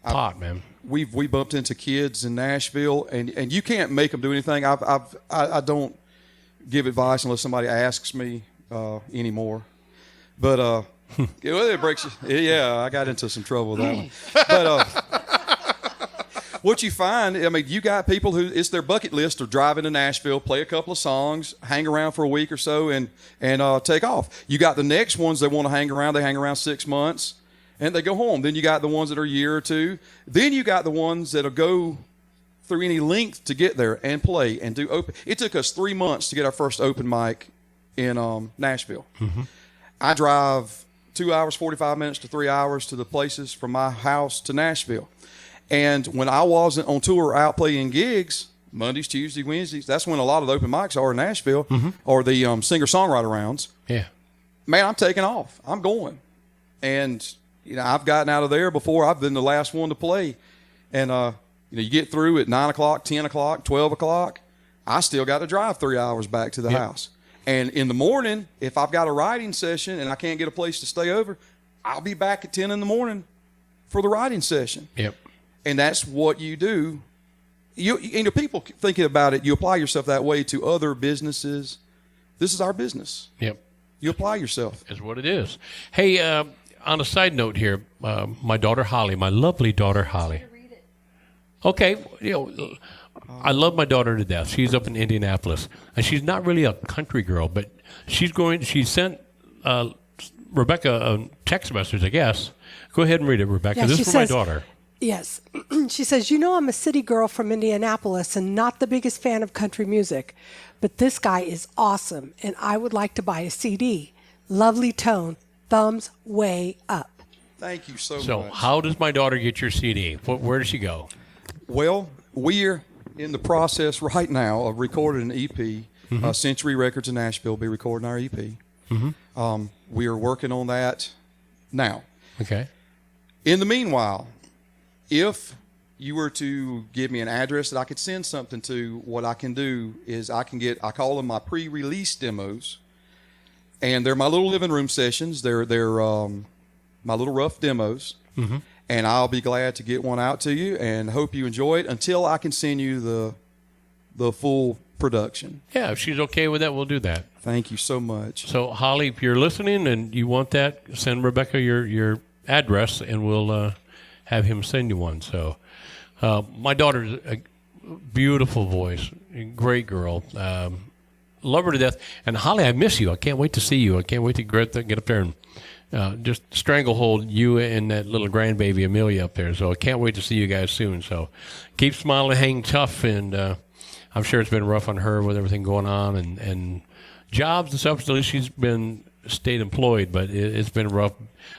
pot, man. We bumped into kids in Nashville, and you can't make them do anything. I don't give advice unless somebody asks me anymore. But it breaks you. Yeah, I got into some trouble with that one. But what you find, I mean, you got people who it's their bucket list of driving to Nashville, play a couple of songs, hang around for a week or so, and take off. You got the next ones that want to hang around. They hang around 6 months, and they go home. Then you got the ones that are a year or two. Then you got the ones that'll go through any length to get there and play and do open. It took us 3 months to get our first open mic in Nashville. Mm-hmm. I drive 2 hours, 45 minutes to 3 hours to the places from my house to Nashville. And when I wasn't on tour out playing gigs, Mondays, Tuesdays, Wednesdays, that's when a lot of the open mics are in Nashville, or the singer-songwriter rounds. Yeah. Man, I'm taking off. I'm going. And, I've gotten out of there before. I've been the last one to play. And, you get through at 9 o'clock, 10 o'clock, 12 o'clock. I still got to drive 3 hours back to the house. And in the morning, if I've got a writing session and I can't get a place to stay over, I'll be back at 10 in the morning for the writing session. Yep. And that's what you do. People thinking about it, you apply yourself that way to other businesses. This is our business. Yep. You apply yourself. That's what it is. Hey, on a side note here, my daughter Holly, my lovely daughter Holly. Okay, I love my daughter to death. She's up in Indianapolis, and she's not really a country girl, but she sent Rebecca a text message, I guess. Go ahead and read it, Rebecca. Yeah, this is for my daughter. Yes. She says, I'm a city girl from Indianapolis and not the biggest fan of country music, but this guy is awesome, and I would like to buy a CD. Lovely tone. Thumbs way up. Thank you so much. So how does my daughter get your CD? Where does she go? Well, we're in the process right now of recording an EP. Century Records in Nashville will be recording our EP. Mm-hmm. We are working on that now. Okay. In the meanwhile, if you were to give me an address that I could send something to, what I can do is I call them my pre-release demos, and they're my little living room sessions. They're my little rough demos. Mm-hmm. And I'll be glad to get one out to you and hope you enjoy it until I can send you the full production. Yeah, if she's okay with that, we'll do that. Thank you so much. So, Holly, if you're listening and you want that, send Rebecca your address, and we'll have him send you one. So, my daughter's a beautiful voice, great girl. Love her to death. And, Holly, I miss you. I can't wait to see you. I can't wait to get up there and just stranglehold you and that little grandbaby Amelia up there. So I can't wait to see you guys soon. So keep smiling, hang tough, and I'm sure it's been rough on her with everything going on and jobs and stuff. At least she's been stayed employed, but it's been rough.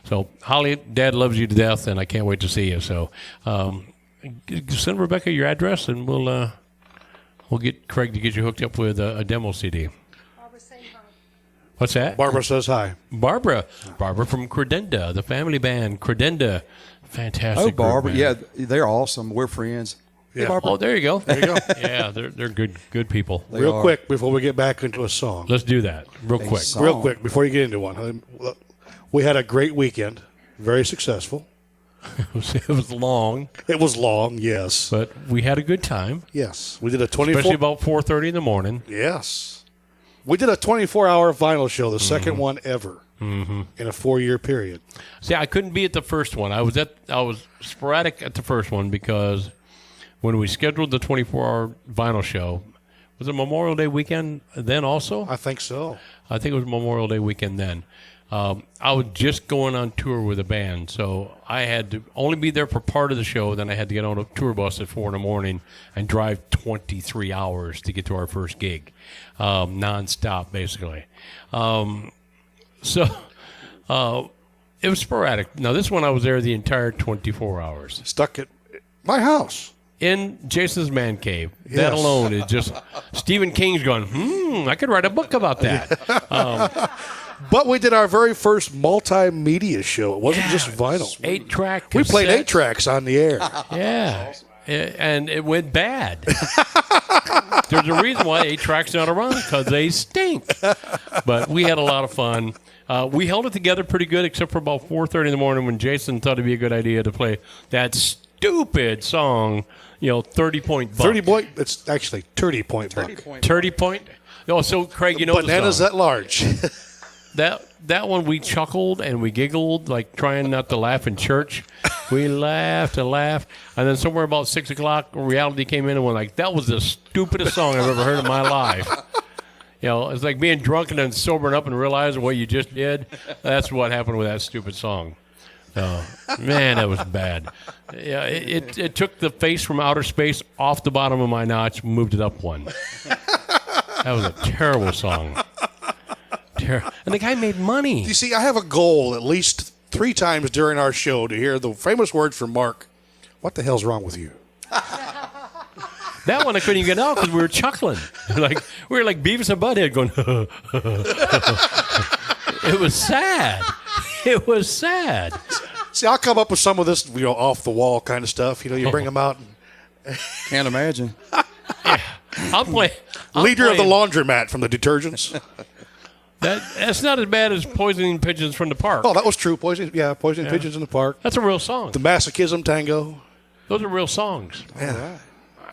So, Holly, Dad loves you to death, and I can't wait to see you. So, send Rebecca your address, and we'll get Craig to get you hooked up with a demo CD. What's that? Barbara says hi. Barbara from Credenda, the family band. Credenda, fantastic. Oh, Barbara, band. yeah, they're awesome. We're friends. Yeah. Hey, Barbara. Oh, there you go. There you go. Yeah, they're good people. Real quick before we get back into a song. Let's do that real quick. Real quick before you get into one. We had a great weekend, very successful. It was long. It was long, yes, but we had a good time. Yes, we did a 24. Especially about 4:30 in the morning. Yes, we did a 24-hour vinyl show, the second one ever in a 4-year period. See, I couldn't be at the first one. I was sporadic at the first one because when we scheduled the 24-hour vinyl show, was it Memorial Day weekend then also? I think so. I think it was Memorial Day weekend then. I was just going on tour with a band, so I had to only be there for part of the show. Then I had to get on a tour bus at 4 in the morning and drive 23 hours to get to our first gig, nonstop, basically. It was sporadic. Now, this one I was there the entire 24 hours. Stuck at my house. In Jason's man cave. Yes. That alone is just Stephen King's going, I could write a book about that. But we did our very first multimedia show. It wasn't just vinyl. 8-track We played cassette. 8 tracks on the air. Yeah. And it went bad. There's a reason why 8 tracks not around, because they stink. But we had a lot of fun. We held it together pretty good, except for about 4:30 in the morning when Jason thought it'd be a good idea to play that stupid song, 30-point buck. 30 point. It's actually 30 point buck. 30 point. Oh, so Craig, you know Bananas the song. that large. That one we chuckled and we giggled, like trying not to laugh in church. We laughed and laughed, and then somewhere about 6 o'clock, reality came in and went like, "That was the stupidest song I've ever heard in my life." It's like being drunk and then sobering up and realizing what you just did. That's what happened with that stupid song. Man, that was bad. Yeah, it took the face from outer space off the bottom of my notch, moved it up one. That was a terrible song. And the guy made money. You see, I have a goal at least 3 times during our show to hear the famous words from Mark, "What the hell's wrong with you?" That one I couldn't even get out because we were chuckling. We were like Beavis and Butthead going, It was sad. It was sad. See, I'll come up with some of this, off-the-wall kind of stuff. You bring them out. Can't imagine. I'll play. Leader of the laundromat from the detergents. That's not as bad as poisoning pigeons from the park. Oh, that was true. Poisoning pigeons in the park. That's a real song. The Masochism Tango. Those are real songs. Yeah.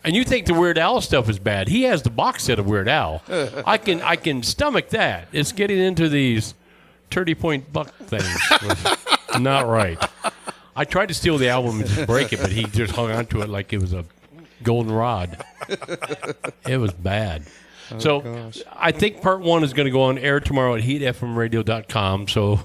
And you think the Weird Al stuff is bad. He has the box set of Weird Al. I can stomach that. It's getting into these 30-point buck things. Was not right. I tried to steal the album and just break it, but he just hung on to it like it was a golden rod. It was bad. Gosh. I think part 1 is going to go on air tomorrow at heatfmradio.com. So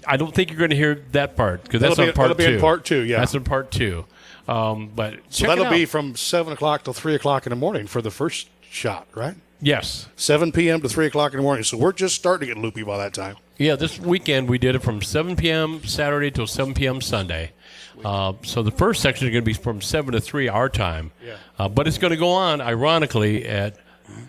I don't think you're going to hear that part because that's on part 2. That'll be in part 2, yeah. That's in part 2. But so that'll be from 7 o'clock till 3 o'clock in the morning for the first shot, right? Yes. 7 p.m. to 3 o'clock in the morning. So we're just starting to get loopy by that time. Yeah, this weekend we did it from 7 p.m. Saturday till 7 p.m. Sunday. So the first section is going to be from 7 to 3 our time. Yeah. But it's going to go on, ironically, I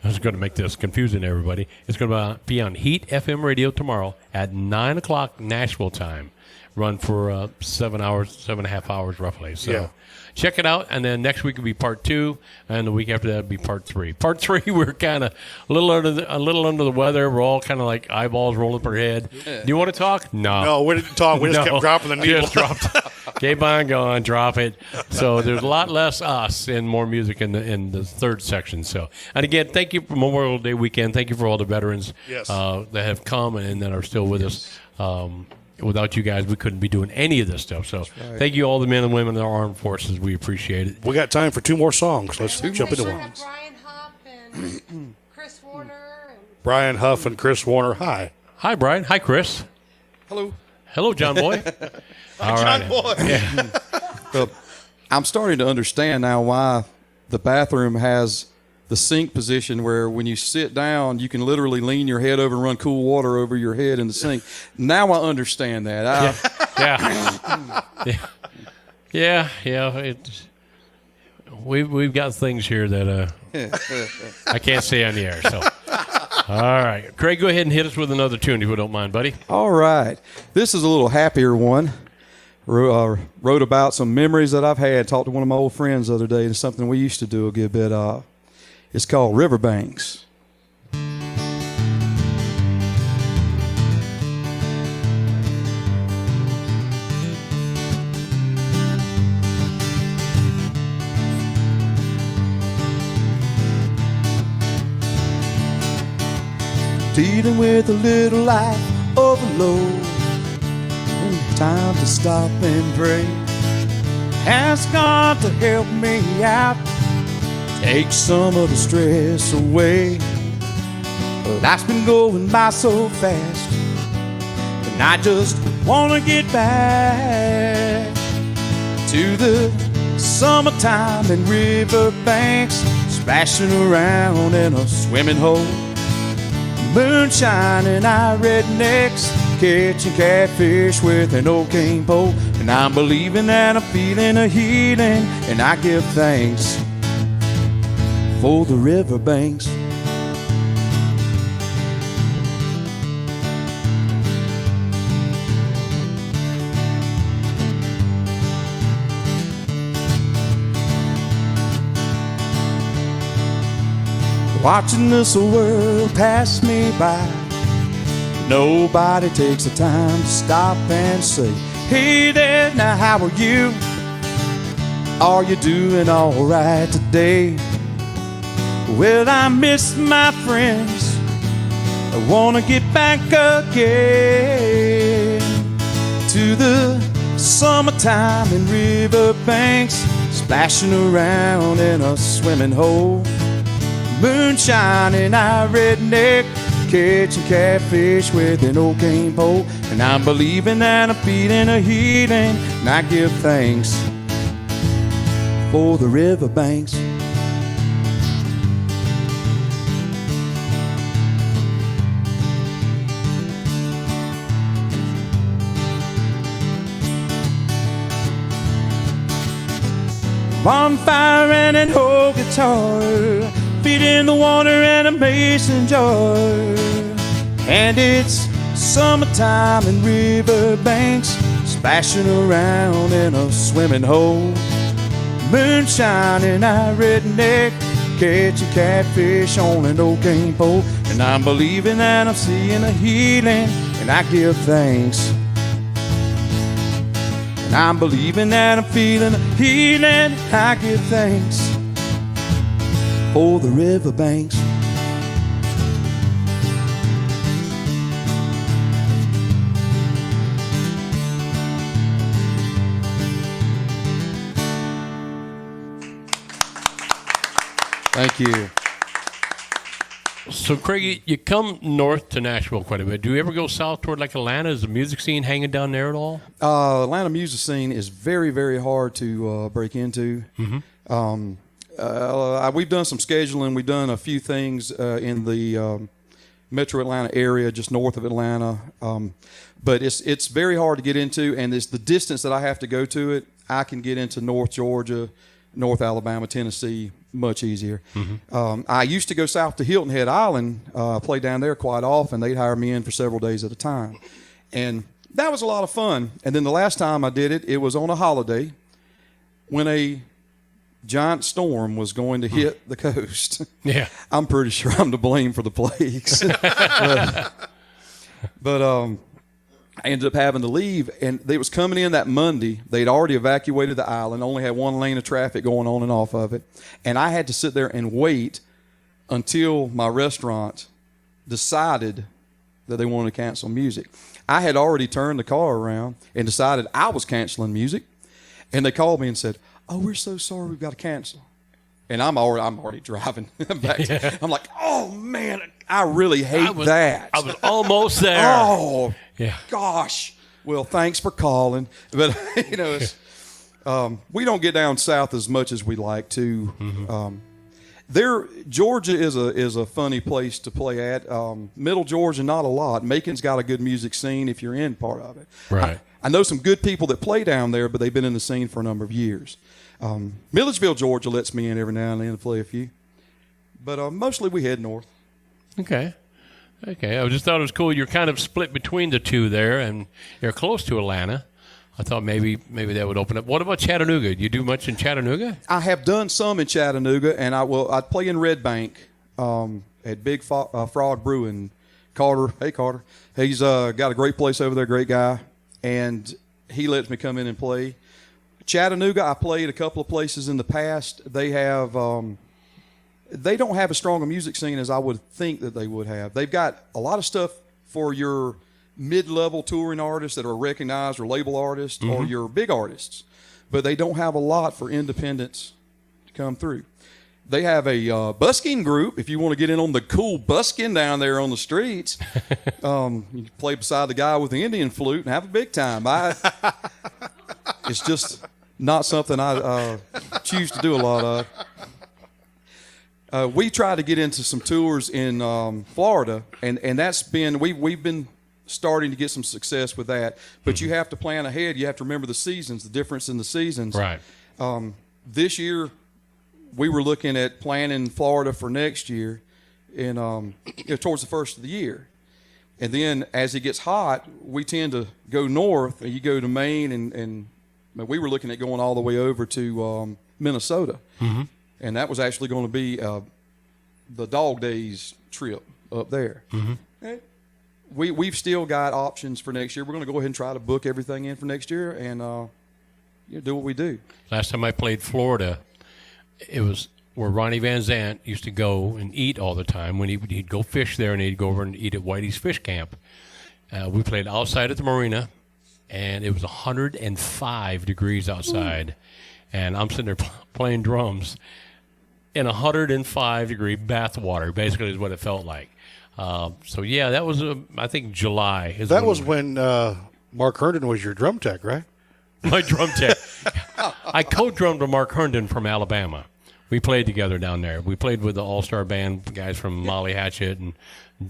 was going to make this confusing to everybody. It's going to be on Heat FM Radio tomorrow at 9 o'clock Nashville time. Run for 7.5 hours roughly. So check it out. And then next week will be part 2, and the week after that will be part 3. Part 3, we're kind of a little under the weather. We're all kind of like eyeballs rolling up our head. Do you want to talk? No, we didn't talk. We just kept dropping the needle. Just dropped. Keep on going, drop it. So there's a lot less us and more music in the third section. So, and again, thank you for Memorial Day weekend. Thank you for all the veterans that have come and that are still with us. Without you guys, we couldn't be doing any of this stuff. So thank you all the men and women in our armed forces. We appreciate it. We got time for 2 more songs. Let's jump into one. Brian Huff and Chris Warner. Brian Huff and Chris Warner. Hi. Hi, Brian. Hi, Chris. Hello. Hello, John Boy. John Boy. Yeah. Well, I'm starting to understand now why the bathroom has the sink position where when you sit down, you can literally lean your head over and run cool water over your head in the sink. Now I understand that. We've got things here that I can't say on the air. So, all right, Craig, go ahead and hit us with another tune if you don't mind, buddy. All right, this is a little happier one. Wrote about some memories that I've had. Talked to one of my old friends the other day. It's something we used to do a good bit of. It's called Riverbanks. Dealing with a little life overload, and time to stop and pray. Ask God to help me out, take some of the stress away. Life's been going by so fast, and I just wanna get back to the summertime and riverbanks, splashing around in a swimming hole. Moonshine and our rednecks, catching catfish with an old cane pole. And I'm believing that I'm feeling a healing, and I give thanks for the riverbanks. Watching this world pass me by, nobody takes the time to stop and say, hey there, now how are you? Are you doing all right today? Well, I miss my friends, I want to get back again to the summertime and riverbanks, splashing around in a swimming hole. Moonshine and our redneck, catching catfish with an old cane pole. And I'm believing that I'm feeling a healing, and I give thanks for the riverbanks. Bonfire and an old guitar, feet in the water and a mason jar. And it's summertime and riverbanks, splashing around in a swimming hole. Moonshine and our redneck, catching catfish on an old cane pole. And I'm believing that I'm seeing a healing, and I give thanks. And I'm believing that I'm feeling a healing, and I give thanks for the riverbanks. Thank you. So, Craig, you come north to Nashville quite a bit. Do you ever go south toward like Atlanta? Is the music scene hanging down there at all? Atlanta music scene is very, very hard to break into. Mm-hmm. We've done some scheduling. We've done a few things in the metro Atlanta area, just north of Atlanta. But it's very hard to get into, and it's the distance that I have to go to it. I can get into North Georgia, North Alabama, Tennessee much easier. Mm-hmm. I used to go south to Hilton Head Island, play down there quite often. They'd hire me in for several days at a time. And that was a lot of fun. And then the last time I did it, it was on a holiday when a giant storm was going to hit the coast. Yeah. I'm pretty sure I'm to blame for the plagues. but I ended up having to leave, and they was coming in that Monday. They'd already evacuated the island, only had one lane of traffic going on and off of it. And I had to sit there and wait until my restaurant decided that they wanted to cancel music. I had already turned the car around and decided I was canceling music. And they called me and said, oh, we're so sorry, we've got to cancel. And I'm already driving back. Yeah. I'm like, oh, man, I really hate that. I was almost there. Oh, yeah. Gosh. Well, thanks for calling. But, We don't get down south as much as we like to. Mm-hmm. Georgia is a funny place to play at. Middle Georgia, not a lot. Macon's got a good music scene if you're in part of it. Right. I know some good people that play down there, but they've been in the scene for a number of years. Milledgeville, Georgia lets me in every now and then to play a few. But mostly we head north. Okay. I just thought it was cool. You're kind of split between the two there, and you're close to Atlanta. I thought maybe that would open up. What about Chattanooga? Do you do much in Chattanooga? I have done some in Chattanooga, and I'd play in Red Bank at Big Frog Brewing. Carter, hey Carter, he's got a great place over there, great guy, and he lets me come in and play. Chattanooga, I played a couple of places in the past. They have they don't have as strong a music scene as I would think that they would have. They've got a lot of stuff for your mid-level touring artists that are recognized or label artists or your big artists, but they don't have a lot for independents to come through. They have a busking group if you want to get in on the cool busking down there on the streets. You play beside the guy with the Indian flute and have a big time. It's just not something I choose to do a lot of. We try to get into some tours in Florida, and that's been we've been starting to get some success with that. But you have to plan ahead. You have to remember the seasons, the difference in the seasons. Right. This year, we were looking at planning Florida for next year, and towards the first of the year. And then as it gets hot, we tend to go north. And you go to Maine, and we were looking at going all the way over to Minnesota. Mm-hmm. And that was actually going to be the Dog Days trip up there. Mm-hmm. We've still got options for next year. We're going to go ahead and try to book everything in for next year and do what we do. Last time I played Florida, it was where Ronnie Van Zant used to go and eat all the time. When he'd go fish there, and he'd go over and eat at Whitey's Fish Camp. We played outside at the marina, and it was 105 degrees outside. And I'm sitting there playing drums in 105-degree bath water, basically is what it felt like. So, yeah, that was, I think, July. That was when Mark Herndon was your drum tech, right? My drum tech. I co-drummed with Mark Herndon from Alabama. We played together down there. We played with the all-star band, guys from Molly Hatchet and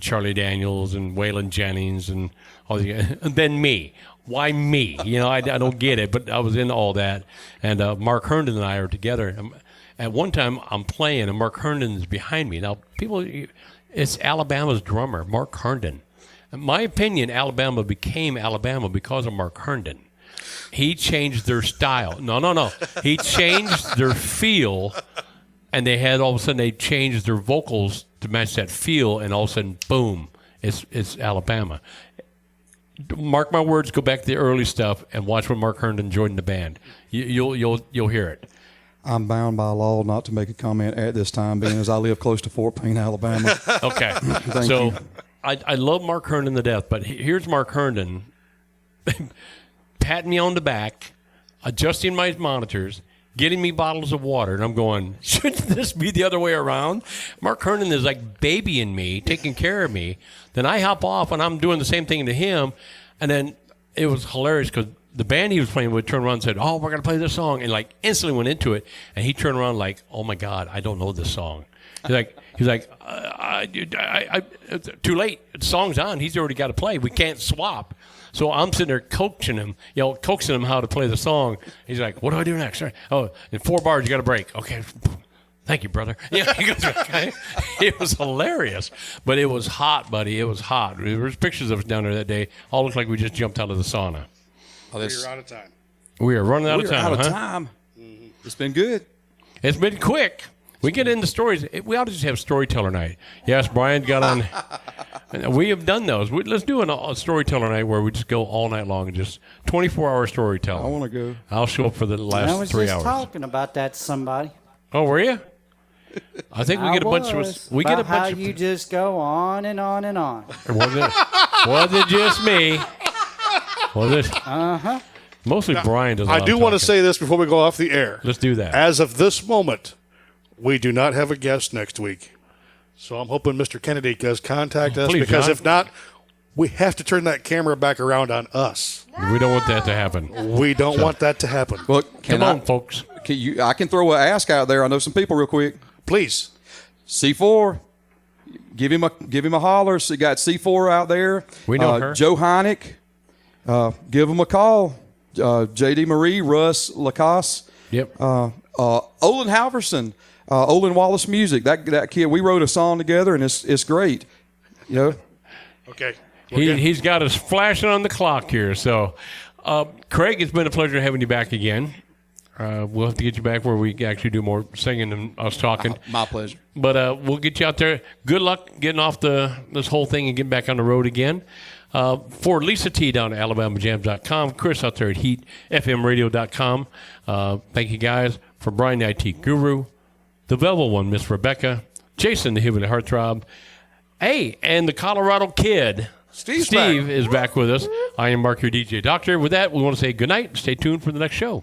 Charlie Daniels and Waylon Jennings and all the guys. And then me. Why me? I don't get it, but I was in all that. And Mark Herndon and I are together. At one time, I'm playing, and Mark Herndon is behind me. Now, it's Alabama's drummer, Mark Herndon. In my opinion, Alabama became Alabama because of Mark Herndon. He changed their style. No. He changed their feel, and all of a sudden, they changed their vocals to match that feel, and all of a sudden, boom, it's Alabama. Mark my words, go back to the early stuff and watch when Mark Herndon joined the band. You'll hear it. I'm bound by law not to make a comment at this time, being as I live close to Fort Payne, Alabama. Okay. Thank you. I love Mark Herndon to death, but here's Mark Herndon patting me on the back, adjusting my monitors, getting me bottles of water, and I'm going, shouldn't this be the other way around? Mark Herndon is like babying me, taking care of me. Then I hop off, and I'm doing the same thing to him, and then it was hilarious because the band he was playing would turn around and said, "Oh, we're going to play this song," and like instantly went into it, and he turned around like, "Oh my God, I don't know this song." He's like, too late. The song's on. He's already got to play. We can't swap. So I'm sitting there coaxing him how to play the song. He's like, "What do I do next?" "Oh, in 4 bars, you got to break." "Okay, thank you, brother." Yeah, he goes, okay. It was hilarious, but it was hot, buddy. It was hot. There was pictures of us down there that day. All looked like we just jumped out of the sauna. We're out of time. We are running out of time. Out of time. Mm-hmm. It's been good. It's been quick. We get into stories. We ought to just have storyteller night. Yes, Brian got on. We have done those. Let's do a storyteller night where we just go all night long and just 24-hour storytelling. I want to go. I'll show up for the last 3 hours. I was just talking about that to somebody. Oh, were you? I think we get a bunch of. We get a bunch how of. You just go on and on and on. Was it just me? Was it? Uh-huh. Mostly now, Brian does. I do want to say this before we go off the air. Let's do that. As of this moment, we do not have a guest next week. So I'm hoping Mr. Kennedy does contact us, please, because John. if not, We have to turn that camera back around on us. We don't want that to happen. We don't want that to happen. Well, Come on, folks. I can throw an ask out there. I know some people real quick. Please. C4. Give him a holler. So you got C4 out there. We know her. Joe Heineck. Give him a call. J.D. Marie, Russ Lacoste. Yep. Olin Halverson. Olin Wallace Music. That kid. We wrote a song together, and it's great. You know. Okay. He's got us flashing on the clock here. So, Craig, it's been a pleasure having you back again. We'll have to get you back where we actually do more singing than us talking. My pleasure. But we'll get you out there. Good luck getting off this whole thing and getting back on the road again. For Lisa T down at AlabamaJams.com, Chris out there at HeatFMRadio.com. Thank you guys. For Brian the IT Guru, the Velvet One, Miss Rebecca, Jason the Hillbilly Heartthrob, hey, and the Colorado Kid. Steve is back with us. I am Mark, your DJ Doctor. With that, we want to say good night. Stay tuned for the next show.